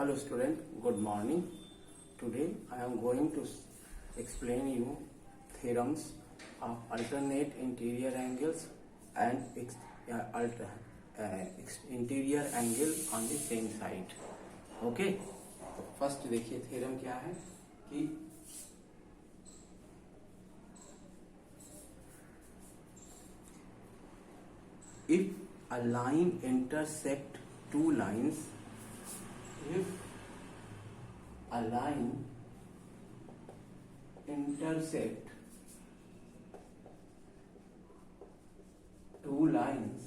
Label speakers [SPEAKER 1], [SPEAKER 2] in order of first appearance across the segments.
[SPEAKER 1] Hello student, good morning. Today I am going to explain you theorems of alternate interior angles and interior angle on the same side. Okay? तो first देखिए theorem क्या है कि if a line intersect two lines, if a line intersect two lines,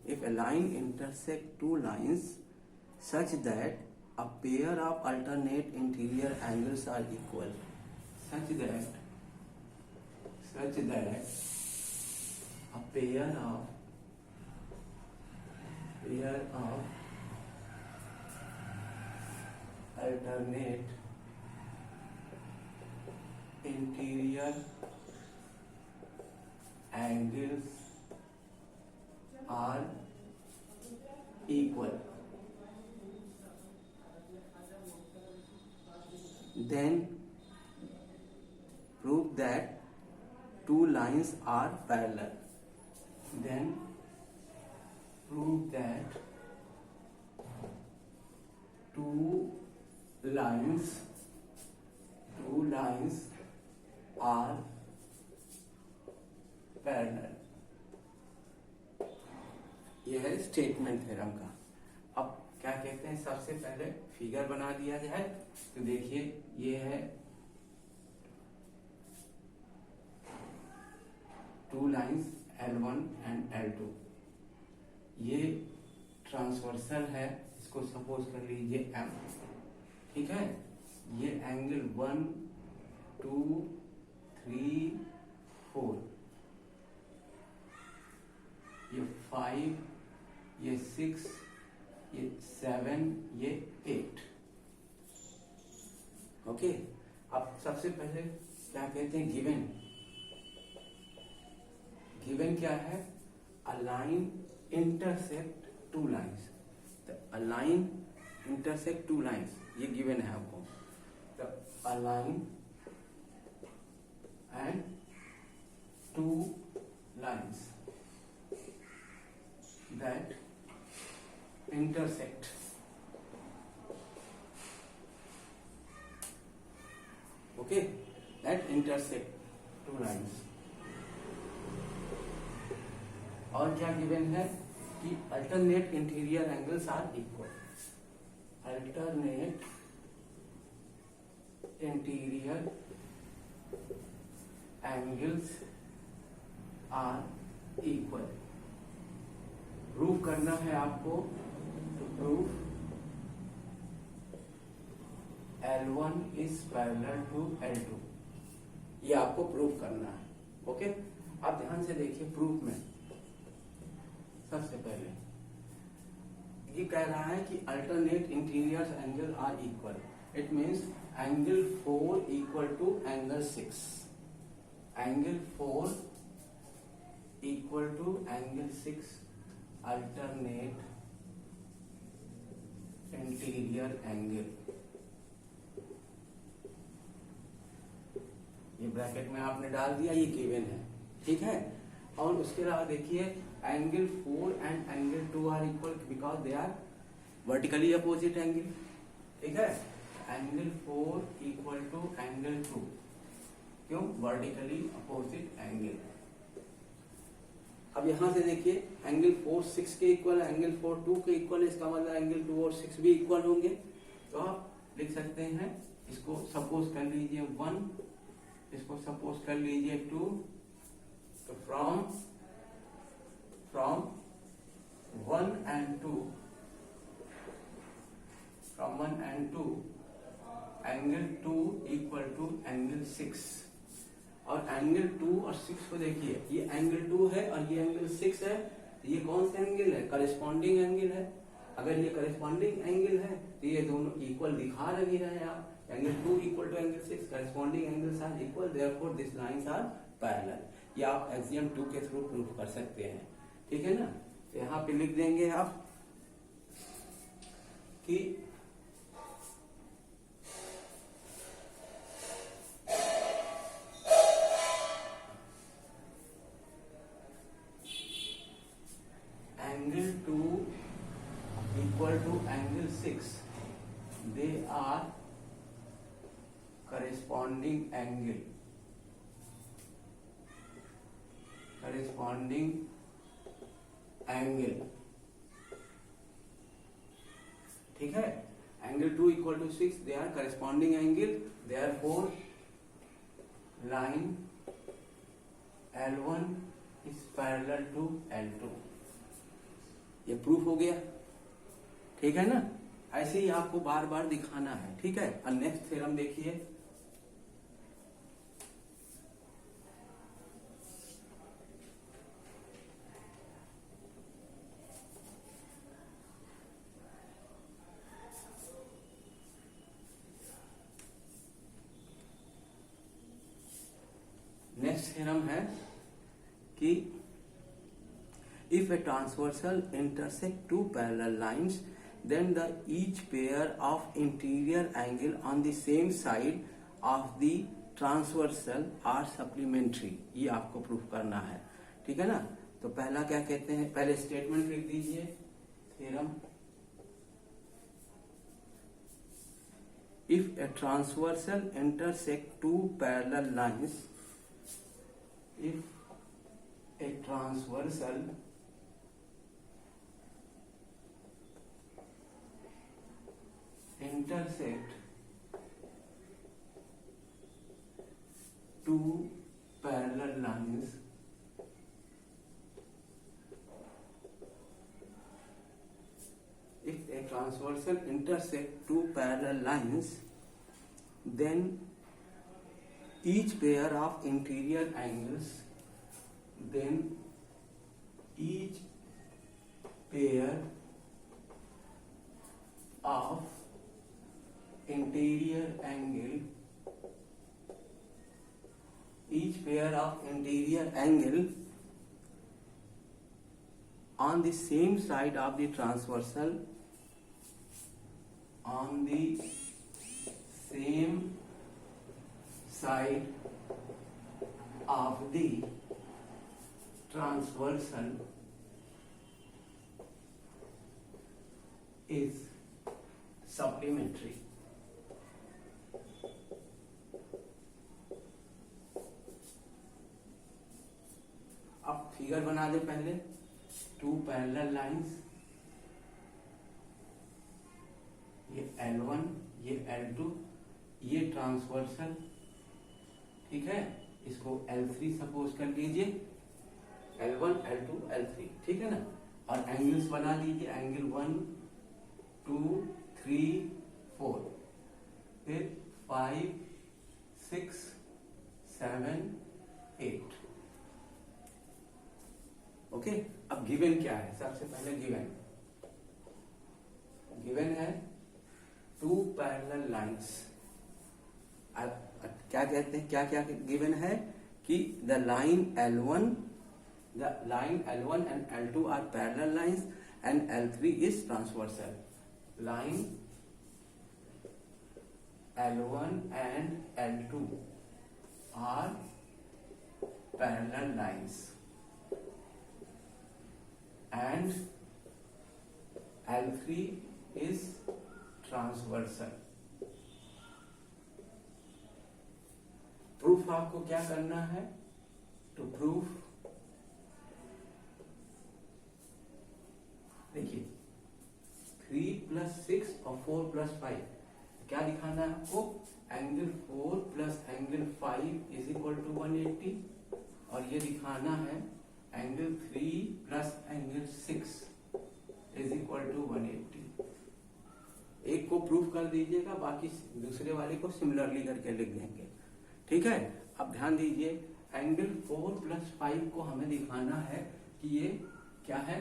[SPEAKER 1] if a line intersect two lines such that a pair of alternate interior angles are equal, such that a pair of alternate interior angles are equal, then prove that two lines are parallel. Then prove that two lines are parallel. यह है statement theorem का। अब क्या कहते हैं, सबसे पहले figure बना दिया जाए तो देखिए ये है two lines L1 and L2, ये ट्रांसवर्सल है, इसको सपोज कर लीजिए M, ठीक है। ये एंगल 1 2 3 4, ये 5, ये 6, ये 7, ये 8। ओके, अब सबसे पहले क्या कहते हैं, गिवन क्या है, a line intersect two lines. A line intersect two lines, ये गिवन है आपको। तो a line and two lines that intersect, okay, that intersect two lines। और क्या गिवन है कि alternate interior angles are equal, alternate interior angles are equal. Prove करना है आपको, तो prove L1 is parallel to L2, ये आपको प्रूव करना है। ओके, आप ध्यान से देखिए प्रूफ में। सबसे पहले ये कह रहा है कि alternate interior angle are equal, it means angle 4 equal to angle 6, angle 4 equal to angle 6 alternate interior angle. ये ब्रैकेट में आपने डाल दिया, ये गिवन है, ठीक है। और उसके अलावा देखिए angle 4 and angle 2 are equal because they are vertically opposite angle, ठीक है। एंगल 4 इक्वल टू एंगल 2, क्यों, वर्टिकली अपोजिट एंगल। अब यहां से देखिए एंगल 4 6 के इक्वल, एंगल 4 2 के इक्वल, इसका मतलब एंगल 2 और 6 भी इक्वल होंगे। तो आप लिख सकते हैं, इसको सपोज कर लीजिए 1, इसको सपोज कर लीजिए 2। तो from 1 and 2, from 1 and 2 angle 2 equal to angle 6। और एंगल 2 और 6 को देखिए, ये एंगल 2 है और ये एंगल 6 है, ये कौन सा एंगल है, करेस्पॉन्डिंग एंगल है। अगर ये करेस्पॉन्डिंग एंगल है तो ये दोनों इक्वल दिखा रही है आप, angle 2 equal to angle 6, corresponding angles are equal, therefore this lines are parallel. ये आप एक्सियम 2 के थ्रू प्रूफ कर सकते हैं, ठीक है ना। तो यहां पे लिख देंगे आप कि angle 2 equal to angle 6, they are corresponding angle, ठीक है। Angle 2 equal to 6, they are corresponding angle, therefore line L1 is parallel to L2। ये प्रूफ हो गया, ठीक है ना। ऐसे ही आपको बार बार दिखाना है, ठीक है। और नेक्स्ट थ्योरम देखिए, नेक्स्ट थ्योरम है कि if a transversal intersect two parallel lines then the each pair of interior angle on the same side of the transversal are supplementary। ये आपको प्रूफ करना है, ठीक है ना। तो पहला क्या कहते हैं, पहले स्टेटमेंट लिख दीजिए, theorem if a transversal intersect two parallel lines, if a transversal intersect two parallel lines, if a transversal intersect two parallel lines, then each pair of interior angles, then each pair of interior angle, each pair of interior angle on the same side of the transversal, on the same side of the transversal is supplementary। अब figure बना दे पहले, to parallel lines, ये L1 ये L2, ये transversal, ठीक है। इसको L3 suppose कर लीजिए, L1 L2 L3, ठीक है ना। और एंगल्स बना दीजिए, एंगल 1 2 3 4, फिर 5 6 7 8। ओके, अब गिवन क्या है, सबसे पहले गिवन है टू पैरेलल लाइंस। क्या कहते हैं, क्या क्या गिवन है कि the line L1 and L2 are parallel lines and L3 is transversal। Line L1 and L2 are parallel lines and L3 is transversal। Proof आपको क्या करना है, टू प्रूफ, देखिए 3 + 6 और 4 + 5, क्या दिखाना है आपको, angle 4 + angle 5 is equal to 180, और ये दिखाना है angle 3 + angle 6 is equal to 180। एक को प्रूफ कर दीजिएगा, बाकी दूसरे वाले को सिमिलरली करके लिख देंगे, ठीक है। अब ध्यान दीजिए, एंगल 4 + 5 को हमें दिखाना है कि ये क्या है,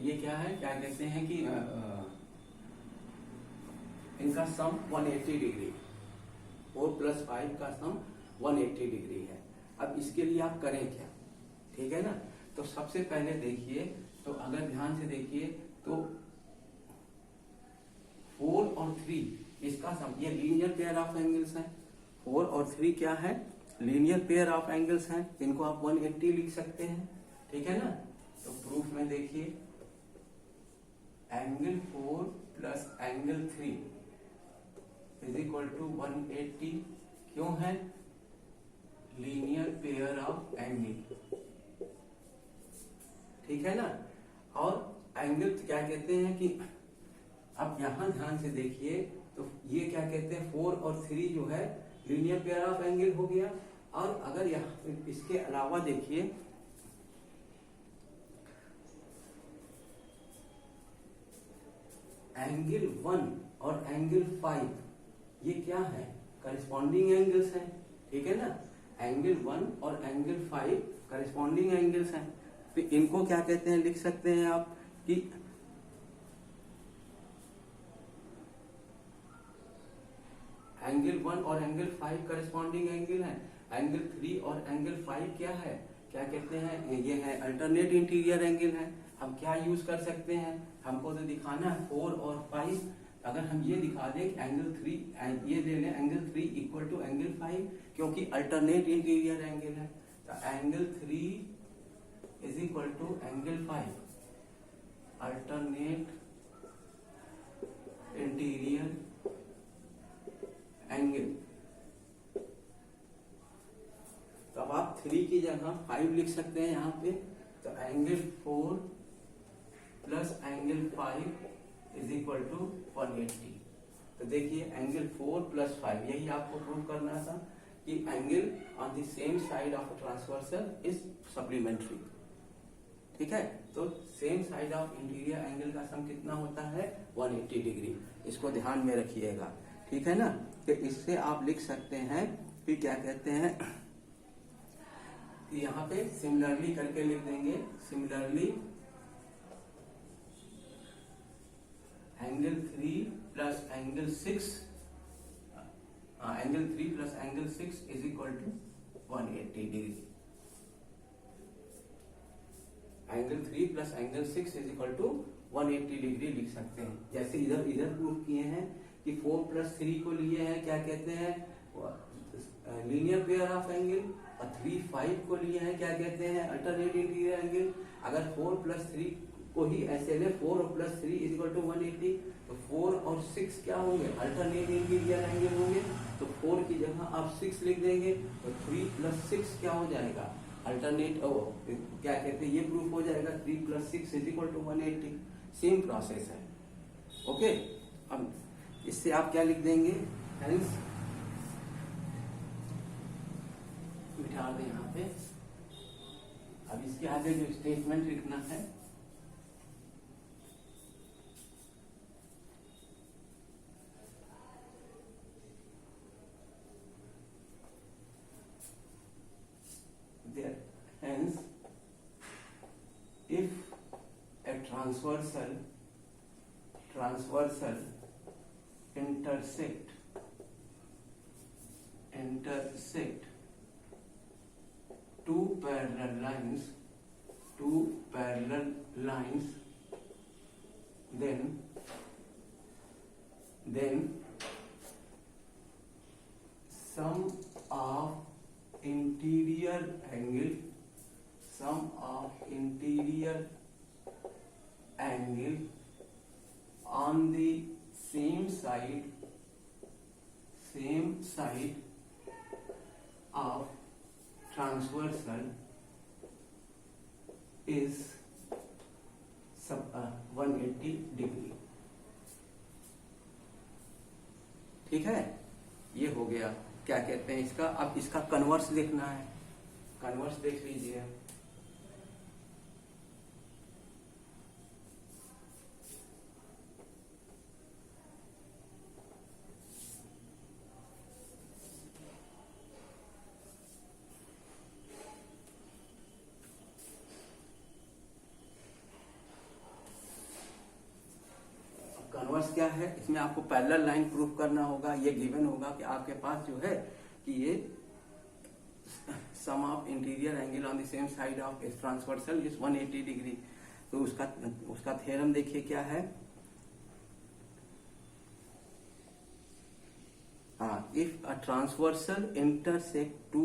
[SPEAKER 1] ये क्या है, क्या कहते हैं कि इनका सम 180 डिग्री, 4 + 5 का सम 180 डिग्री है। अब इसके लिए आप करें क्या, ठीक है ना। तो सबसे पहले देखिए, तो अगर ध्यान से देखिए तो 4 और 3 इसका सम, ये लीनियर पेयर ऑफ एंगल्स है। 4 और 3 क्या है, लीनियर पेयर ऑफ एंगल्स हैं, इनको आप 180 लिख सकते हैं, ठीक है ना। तो प्रूफ में देखिए, angle 4 plus angle 3 is equal to 180। क्यों है, लीनियर पेयर ऑफ एंगल, ठीक है ना। और एंगल क्या कहते हैं कि, अब यहां ध्यान से देखिए, तो ये क्या कहते हैं, 4 और 3 जो है लीनियर पेयर ऑफ एंगल हो गया। और अगर यहाँ इसके अलावा देखिए, एंगल 1 और एंगल 5 ये क्या है, करस्पॉन्डिंग एंगल्स हैं, ठीक है ना। एंगल 1 और एंगल 5 करस्पॉन्डिंग एंगल्स हैं। तो इनको क्या कहते हैं, लिख सकते हैं आप कि एंगल 1 और एंगल 5 करस्पॉन्डिंग एंगल है। एंगल 3 और एंगल 5 क्या है, क्या कहते हैं, ये है अल्टरनेट इंटीरियर एंगल है। हम क्या यूज कर सकते हैं, हमको तो दिखाना है 4 और 5। अगर हम ये दिखा दें कि एंगल 3, ये ले लें एंगल 3 इक्वल टू एंगल 5, क्योंकि अल्टरनेट इंटीरियर एंगल है। तो angle 3 is equal to angle 5, alternate interior angle. तो अब आप 3 की जगह 5 लिख सकते हैं यहाँ पे। तो angle 4 plus angle 5 is equal to 180। तो देखिए एंगल 4 प्लस 5, यही आपको प्रूव करना था कि angle on the same side of transversal is supplementary, ठीक है। तो same side of interior angle का सम कितना होता है, 180 डिग्री। इसको ध्यान में रखिएगा, ठीक है ना। कि इससे आप लिख सकते हैं कि क्या कहते हैं, यहाँ पे सिमिलरली करके लिख देंगे, similarly angle 3 plus angle 6, angle 3 plus angle 6 is equal to 180 degree. Angle 3 plus angle 6 is equal to 180 degree लिख सकते हैं। जैसे इधर प्रूफ किए हैं कि 4 प्लस 3 को लिए हैं, क्या कहते हैं, लीनियर पेयर ऑफ एंगल, और 3 5 को लिए हैं, क्या कहते हैं, अल्टरनेट इंटीरियर एंगल। अगर 4 प्लस 3 को ही ऐसे ले, 4 प्लस 3 इज इक्वल टू 180, तो 4 और 6 क्या होंगे, अल्टरनेट इंटीरियर एंगल होंगे। तो 4 की जगह आप 6 लिख देंगे, तो 3 प्लस 6 क्या हो जाएगा, अल्टरनेट, क्या कहते हैं, ये प्रूफ हो जाएगा 3 plus 6 is equal to 180। Same process है, ओके। अब इससे आप क्या लिख देंगे, हेंस बिठा दें यहाँ पे। अब इसके आगे जो स्टेटमेंट लिखना है, hence if a transversal intersect two parallel lines, then sum of interior angle on the same side of transversal is 180 degree, ठीक है। ये हो गया, क्या कहते हैं इसका, अब इसका कन्वर्स लिखना है। कन्वर्स देख लीजिए, कन्वर्स क्या है, इसमें आपको पैरेलल लाइन प्रूफ करना होगा। ये गिवन होगा कि आपके पास जो है कि ये sum of interior angle on the same side of transversal is 180 degree. तो उसका थ्योरम देखिए क्या है। If a transversal intersect two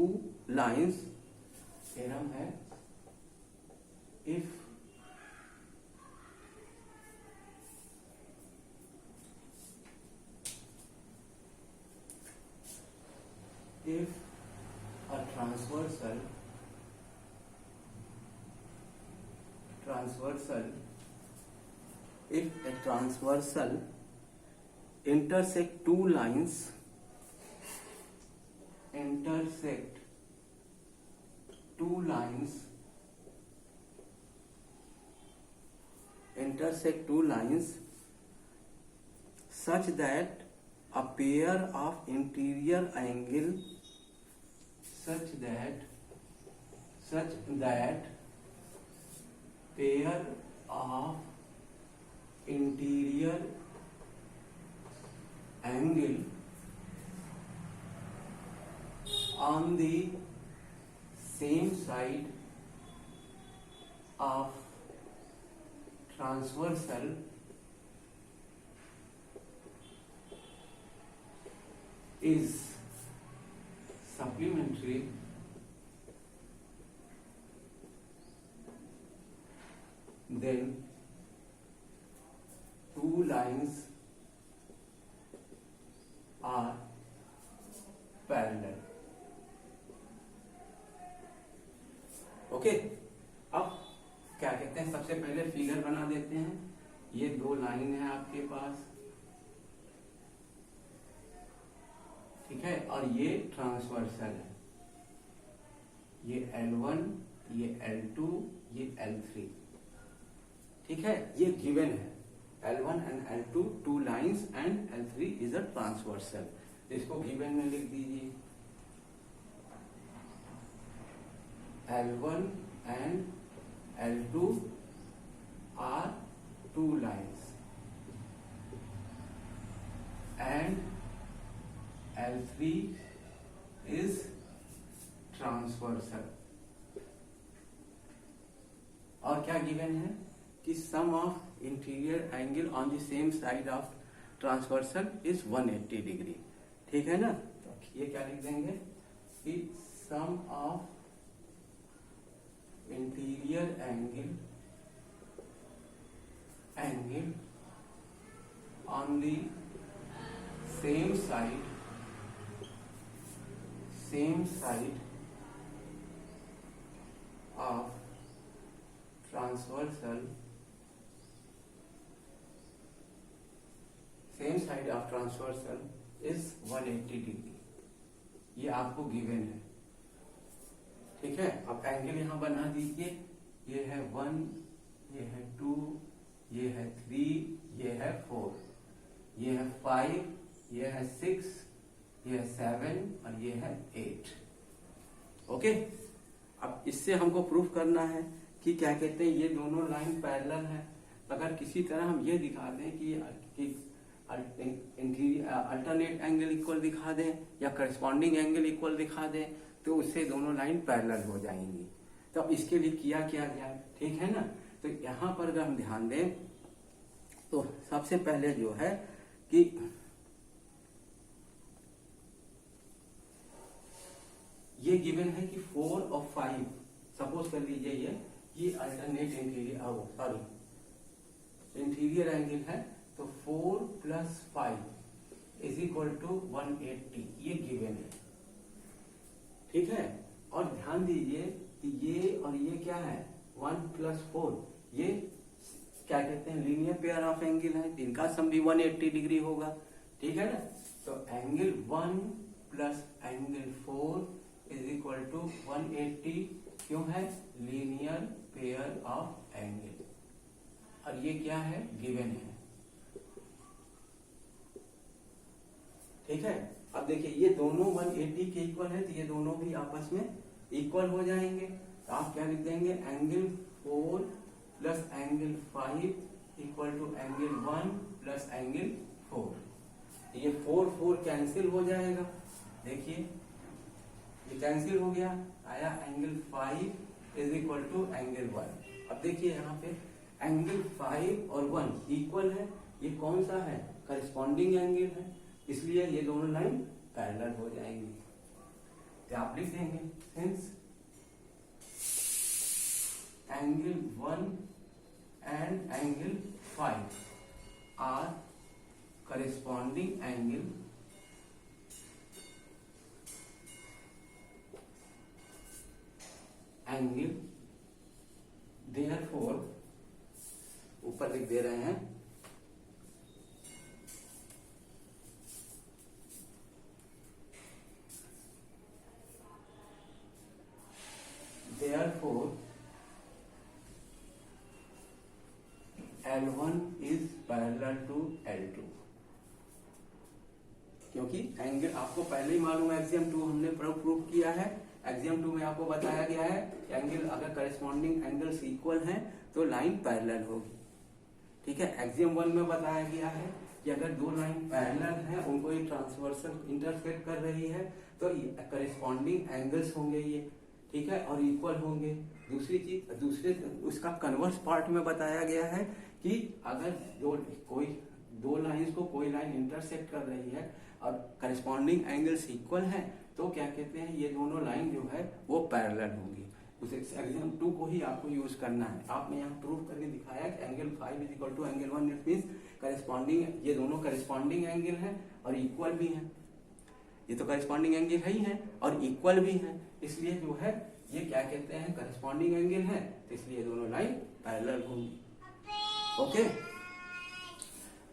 [SPEAKER 1] lines, theorem है if a transversal intersect two lines such that a pair of interior angle such that pair of interior angle on the same side of transversal is supplementary then two lines are parallel। Okay, अब क्या कहते हैं, सबसे पहले figure बना देते हैं। ये दो लाइन है आपके पास, ठीक है, और ये ट्रांसवर्सल है, ये L1, ये L2, ये L3, ठीक है, ये गिवन है। L1 and L2 two lines and L3 is a transversal. इसको गिवन में लिख दीजिए, L1 and L2 are two lines and L3 is transversal। और क्या गिवन है कि sum of interior angle on the same side of transversal is 180 degree, ठीक है ना। तो ये क्या लिख देंगे कि sum of interior angle on the same side of transversal is 180 degree. ये आपको गिवन है, ठीक है। अब एंगल यहां बना दीजिए, ये है 1, ये है 2, ये है 3, ये है 4, ये है 5, ये है 6, ये है 7 और ये है 8। ओके, अब इससे हमको प्रूफ करना है कि क्या कहते हैं, ये दोनों लाइन पैरेलल है। अगर किसी तरह हम ये दिखा दें कि अल्टरनेट एंगल इक्वल दिखा दें या करस्पॉन्डिंग एंगल इक्वल दिखा दें, तो उससे दोनों लाइन पैरेलल हो जाएंगी। तो अब इसके लिए किया जाए, ठीक है ना। तो यहां पर अगर हम ध्यान दें तो सबसे पहले जो है कि ये गिवन है कि 4 और 5, सपोज कर लीजिए ये अल्टरनेट इंटीरियर एंगल है, तो 4 + 5 इज इक्वल टू 180, ये गिवन है, ठीक है। और ध्यान दीजिए कि ये और ये क्या है, 1 + 4, ये क्या कहते हैं, लीनियर पेयर ऑफ एंगल है, इनका सम भी 180 डिग्री होगा, ठीक है ना। तो angle 1 + angle 4 is equal to 180, क्यों है, लीनियर पेयर ऑफ एंगल, और ये क्या है, गिवन है, ठीक है। अब देखिए ये दोनों 180 के इक्वल है, तो ये दोनों भी आपस में इक्वल हो जाएंगे। तो आप क्या लिख देंगे, angle 4 + angle 5 equal to angle 1 + angle 4। ये 4 कैंसिल हो जाएगा, देखिए ये कैंसिल हो गया, आया angle 5 is equal to angle 1। अब देखिए यहाँ पे एंगल 5 और 1 इक्वल है, ये कौन सा है, करस्पॉन्डिंग एंगल है, इसलिए ये दोनों लाइन पैरेलल हो जाएंगी। तो आप लिख देंगे since angle 1 and angle 5 are corresponding angle therefore, ऊपर लिख दे रहे हैं, therefore L1 is parallel to L2। क्योंकि एंगल आपको पहले ही मालूम है, एक्सियम 2 हमने प्रूव किया है, एक्सियम 2 में आपको बताया गया है कि एंगल अगर करस्पॉन्डिंग एंगल्स इक्वल हैं तो लाइन पैरेलल होगी। ठीक है, एक्सियम 1 में बताया गया है कि अगर दो लाइन पैरेलल हैं, उनको एक ट्रांसवर्सल इंटरसेक्ट कर रही है तो करस्पॉन्डिंग एंगल्स होंगे ये, ठीक है, और इक्वल होंगे। दूसरी चीज, दूसरे उसका कन्वर्स पार्ट में बताया गया है कि अगर दो लाइंस को कोई लाइन इंटरसेक्ट कर रही है और करस्पॉन्डिंग एंगल्स इक्वल हैं तो क्या कहते हैं, ये दोनों लाइन जो है वो पैरेलल होंगी। उस एग्जाम 2 को ही आपको यूज करना है। आपने यहाँ प्रूव करके दिखाया कि angle 5 is equal to angle 1, it means corresponding, ये दोनों करस्पॉन्डिंग एंगल हैं और इक्वल भी हैं। ये तो करस्पॉन्डिंग एंगल है ही है और इक्वल भी है, इसलिए जो है ये क्या कहते हैं, करस्पॉन्डिंग एंगल है, तो इसलिए दोनों लाइन पैरेलल होंगी। ओके,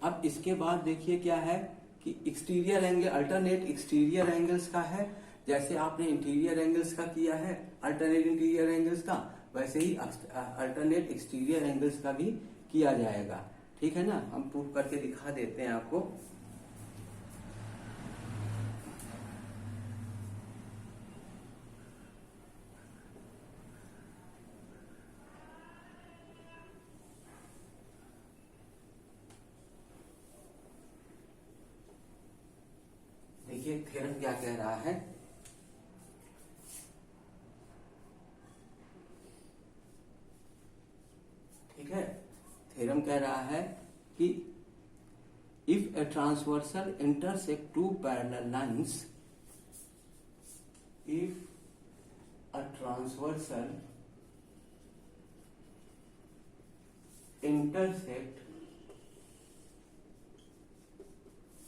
[SPEAKER 1] अब इसके बाद देखिए क्या है कि exterior angle, alternate exterior angles का है। जैसे आपने इंटीरियर एंगल्स का किया है, अल्टरनेट इंटीरियर एंगल्स का, वैसे ही अल्टरनेट एक्सटीरियर एंगल्स का भी किया जाएगा। ठीक है ना, हम प्रूव करके दिखा देते हैं आपको। देखिए थ्योरम क्या कह रहा है, ठीक है, थ्योरम कह रहा है कि if a transversal intersect two parallel lines, if a transversal intersect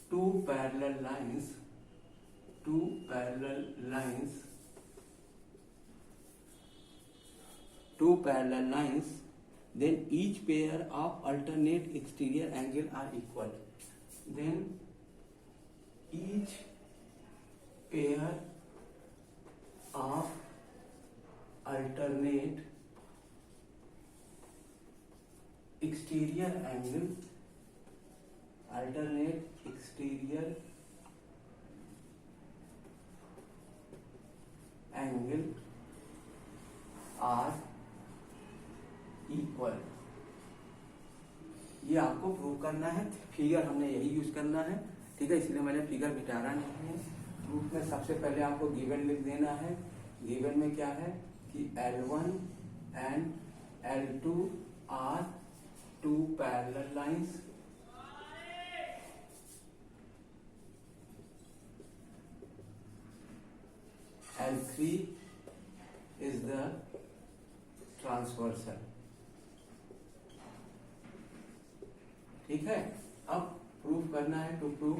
[SPEAKER 1] two parallel lines then each pair of alternate exterior angle are equal, then each pair of alternate exterior angle are equal। ये आपको prove करना है, figure हमने यही use करना है। ठीक है, इसलिए मैंने फिगर मिटाना नहीं है। प्रूफ में सबसे पहले आपको गिवन लिख देना है। गिवन में क्या है कि L1 and L2 are two parallel lines, L3 is the transversal। ठीक है, अब प्रूफ करना है। To proof